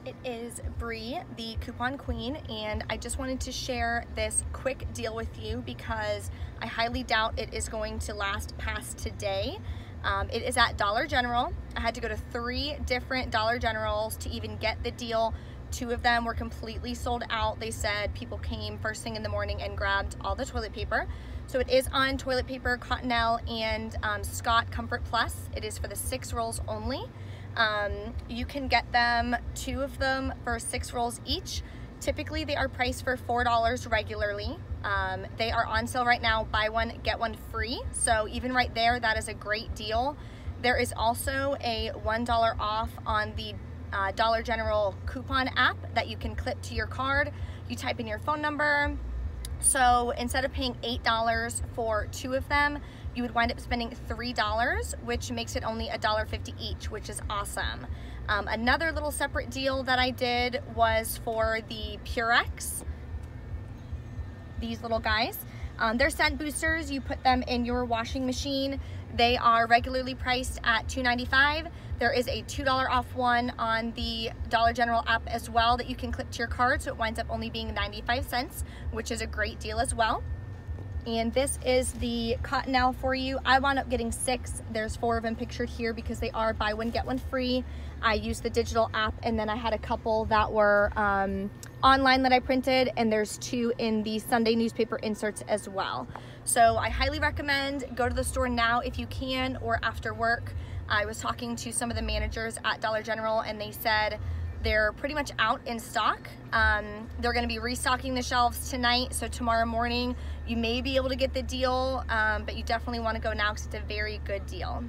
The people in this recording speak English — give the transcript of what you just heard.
It is Bree, the coupon queen, and I just wanted to share this quick deal with you because I highly doubt it is going to last past today. It is at Dollar General. I had to go to 3 different Dollar Generals to even get the deal. 2 of them were completely sold out. They said people came first thing in the morning and grabbed all the toilet paper. So it is on toilet paper, Cottonelle, and Scott Comfort Plus. It is for the 6 rolls only. You can get them 2 of them for 6 rolls each. Typically they are priced for $4 regularly. They are on sale right now, buy one get one free, so even right there, that is a great deal. There is also a $1 off on the Dollar General coupon app that you can clip to your card. You type in your phone number, so instead of paying $8 for 2 of them, you would wind up spending $3, which makes it only $1.50 each, which is awesome. Another little separate deal that I did was for the Purex, these little guys. They're scent boosters. You put them in your washing machine. They are regularly priced at $2.95. There is a $2 off one on the Dollar General app as well that you can clip to your card, so it winds up only being 95 cents, which is a great deal as well. And this is the Cottonelle for you. I wound up getting 6. There's 4 of them pictured here because they are buy one get one free. I used the digital app, and then I had a couple that were online that I printed, and there's 2 in the Sunday newspaper inserts as well. So I highly recommend go to the store now if you can, or after work. I was talking to some of the managers at Dollar General, and they said they're pretty much out in stock. They're gonna be restocking the shelves tonight, so tomorrow morning you may be able to get the deal, but you definitely wanna go now because it's a very good deal.